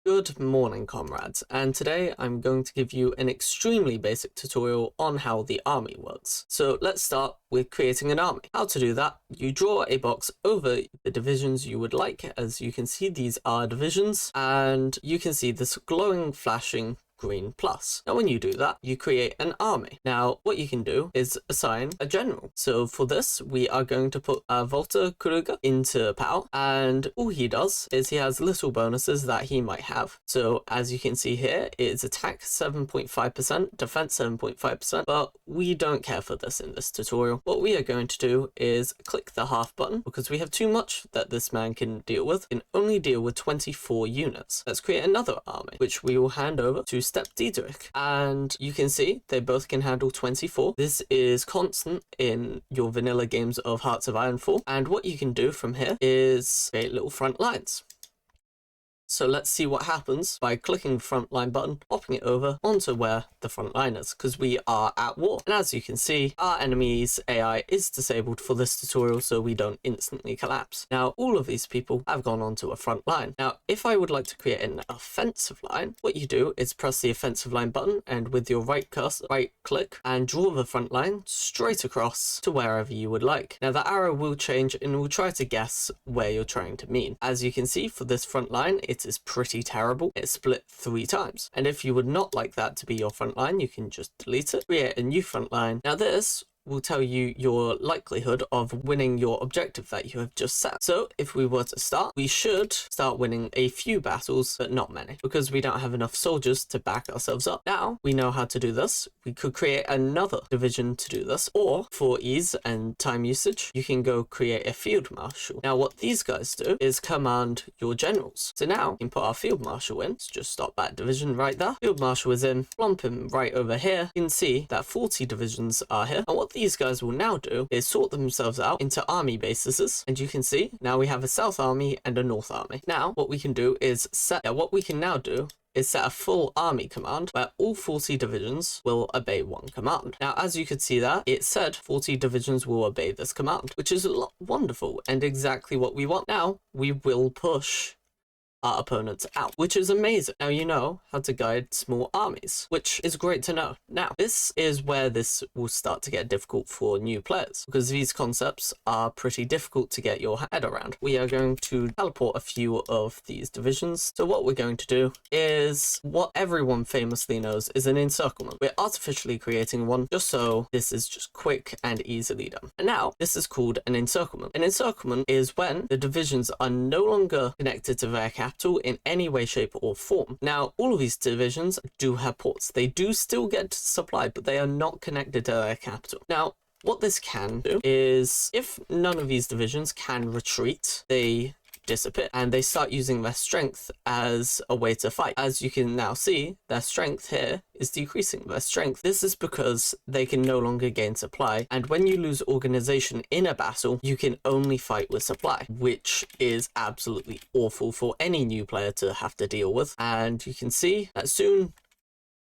Good morning, comrades, and today I'm going to give you an extremely basic tutorial on how the army works. So let's start with creating an army. How to do that: you draw a box over the divisions you would like. As you can see, these are divisions, and you can see this glowing, flashing green plus. Now when you do that, you create an army. Now what you can do is assign a general. So for this, we are going to put Walter Kruger into PAL, and all he does is he has little bonuses that he might have. So as you can see here, it's attack 7.5%, defense 7.5%, but we don't care for this in this tutorial. What we are going to do is click the half button because we have too much that this man can deal with. He can only deal with 24 units. Let's create another army, which we will hand over to Step Diedrich, and you can see they both can handle 24. This is constant in your vanilla games of Hearts of Iron 4, and what you can do from here is create little front lines. So let's see what happens by clicking the front line button, popping it over onto where the front line is, because we are at war. And as you can see, our enemy's AI is disabled for this tutorial, so we don't instantly collapse. Now, all of these people have gone onto a front line. Now, if I would like to create an offensive line, what you do is press the offensive line button, and with your right click, and draw the front line straight across to wherever you would like. Now, the arrow will change, and we'll try to guess where you're trying to mean. As you can see, for this front line, it is pretty terrible. It's split 3 times. And if you would not like that to be your front line, you can just delete it, create a new front line. Now this will tell you your likelihood of winning your objective that you have just set. So if we were to start, we should start winning a few battles, but not many, because we don't have enough soldiers to back ourselves up. Now we know how to do this. We could create another division to do this, or for ease and time usage, you can go create a field marshal. Now what these guys do is command your generals. So now we can put our field marshal in. Let's just stop that division right there. Field marshal is in, plump him right over here. You can see that 40 divisions are here. And what these guys will now do is sort themselves out into army bases, and you can see now we have a south army and a north army. Now what we can do is set a full army command where all 40 divisions will obey one command. Now, as you could see that, it said 40 divisions will obey this command, which is wonderful and exactly what we want. Now, we will push our opponents out, which is amazing. Now you know how to guide small armies, which is great to know. Now, this is where this will start to get difficult for new players, because these concepts are pretty difficult to get your head around. We are going to teleport a few of these divisions. So what we're going to do is what everyone famously knows is an encirclement. We're artificially creating one just so this is just quick and easily done. And now this is called an encirclement. An encirclement is when the divisions are no longer connected to their capital in any way, shape, or form. Now, all of these divisions do have ports. They do still get supply, but they are not connected to their capital. Now, what this can do is, if none of these divisions can retreat, they disappear and they start using their strength as a way to fight. As you can now see, their strength here is decreasing. Their strength, this is because they can no longer gain supply, and when you lose organization in a battle, you can only fight with supply, which is absolutely awful for any new player to have to deal with. And you can see that soon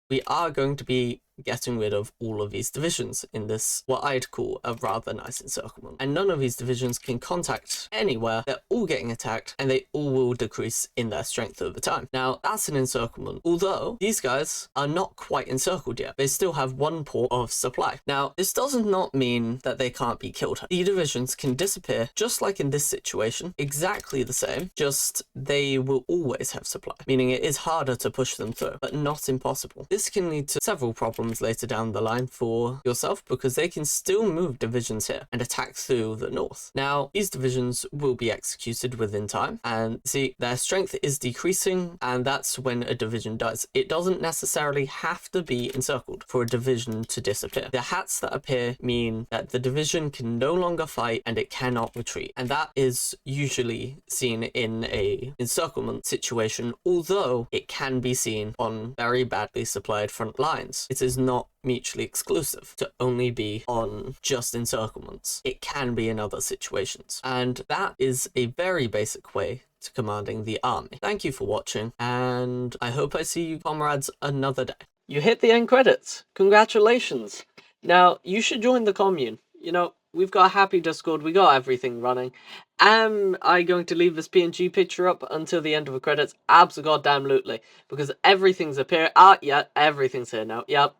we are going to be getting rid of all of these divisions in this, what I'd call a rather nice encirclement. And none of these divisions can contact anywhere. They're all getting attacked, and they all will decrease in their strength over time. Now, that's an encirclement. Although these guys are not quite encircled yet. They still have one port of supply. Now, this does not mean that they can't be killed. The divisions can disappear, just like in this situation, exactly the same, just they will always have supply, meaning it is harder to push them through, but not impossible. This can lead to several problems later down the line for yourself, because they can still move divisions here and attack through the north. Now, these divisions will be executed within time, and see, their strength is decreasing, and that's when a division dies. It doesn't necessarily have to be encircled for a division to disappear. The hats that appear mean that the division can no longer fight and it cannot retreat, and that is usually seen in a encirclement situation, although it can be seen on very badly supplied front lines. It is not mutually exclusive to only be on just encirclements. It can be in other situations, and that is a very basic way to commanding the army. Thank you for watching, and I hope I see you comrades another day. You hit the end credits. Congratulations. Now, you should join the commune. You know, we've got a happy Discord, we got everything running. Am I going to leave this PNG picture up until the end of the credits? Abso-goddamn-lutely, because everything's appearing. Ah, yeah, everything's here now, yep.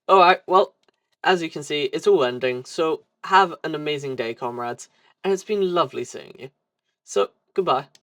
Alright, well, as you can see, it's all ending, so have an amazing day, comrades, and it's been lovely seeing you. So, goodbye.